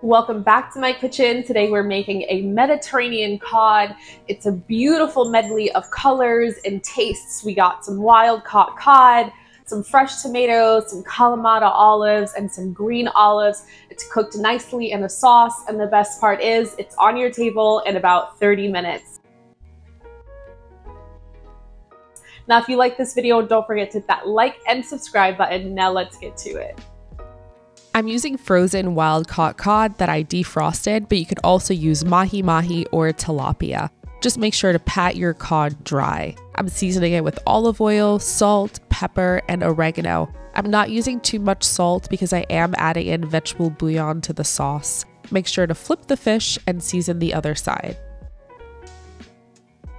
Welcome back to my kitchen. Today we're making a Mediterranean cod. It's a beautiful medley of colors and tastes. We got some wild caught cod, some fresh tomatoes, some Kalamata olives, and some green olives. It's cooked nicely in a sauce, and the best part is it's on your table in about 30 minutes. Now, if you like this video, don't forget to hit that like and subscribe button. Now let's get to it. I'm using frozen wild-caught cod that I defrosted, but you could also use mahi-mahi or tilapia. Just make sure to pat your cod dry. I'm seasoning it with olive oil, salt, pepper, and oregano. I'm not using too much salt because I am adding in vegetable bouillon to the sauce. Make sure to flip the fish and season the other side.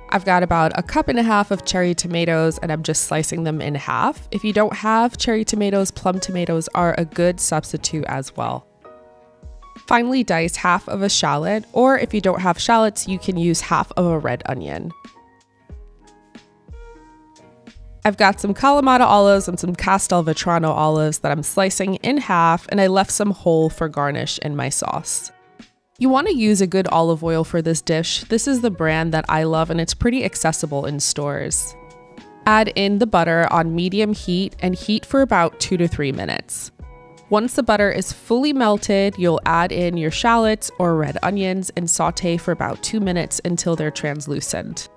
I've got about 1.5 cups of cherry tomatoes and I'm just slicing them in half. If you don't have cherry tomatoes, plum tomatoes are a good substitute as well. Finely dice half of a shallot, or if you don't have shallots, you can use half of a red onion. I've got some Kalamata olives and some Castelvetrano olives that I'm slicing in half, and I left some whole for garnish in my sauce. You want to use a good olive oil for this dish. This is the brand that I love and it's pretty accessible in stores. Add in the butter on medium heat and heat for about 2 to 3 minutes. Once the butter is fully melted, you'll add in your shallots or red onions and saute for about 2 minutes until they're translucent.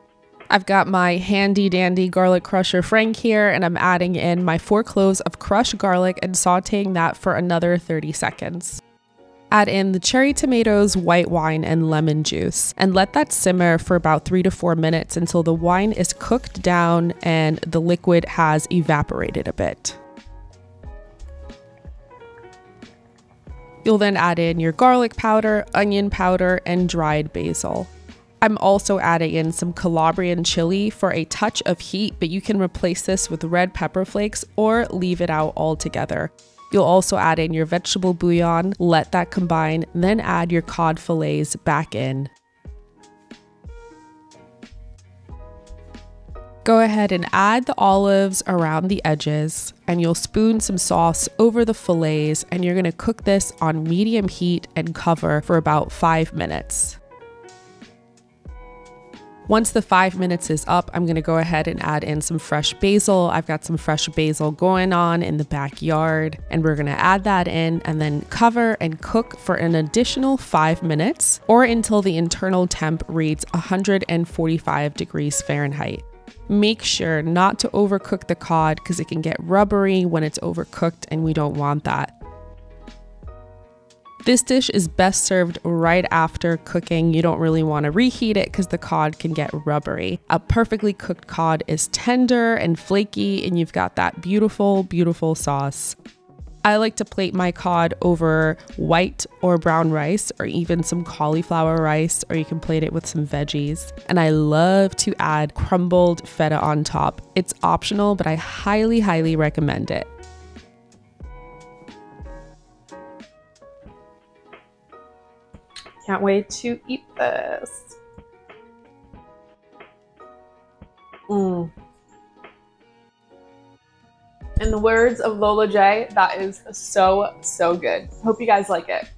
I've got my handy dandy garlic crusher Frank here, and I'm adding in my 4 cloves of crushed garlic and sauteing that for another 30 seconds. Add in the cherry tomatoes, white wine, and lemon juice, and let that simmer for about 3 to 4 minutes until the wine is cooked down and the liquid has evaporated a bit. You'll then add in your garlic powder, onion powder, and dried basil. I'm also adding in some Calabrian chili for a touch of heat, but you can replace this with red pepper flakes or leave it out altogether. You'll also add in your vegetable bouillon, let that combine, then add your cod fillets back in. Go ahead and add the olives around the edges, and you'll spoon some sauce over the fillets, and you're going to cook this on medium heat and cover for about 5 minutes. Once the 5 minutes is up, I'm going to go ahead and add in some fresh basil. I've got some fresh basil going on in the backyard, and we're going to add that in and then cover and cook for an additional 5 minutes or until the internal temp reads 145 degrees Fahrenheit. Make sure not to overcook the cod because it can get rubbery when it's overcooked, and we don't want that. This dish is best served right after cooking. You don't really want to reheat it because the cod can get rubbery. A perfectly cooked cod is tender and flaky, and you've got that beautiful, beautiful sauce. I like to plate my cod over white or brown rice or even some cauliflower rice, or you can plate it with some veggies. And I love to add crumbled feta on top. It's optional, but I highly, highly recommend it. Can't wait to eat this. In the words of Lola J, that is so, so good. Hope you guys like it.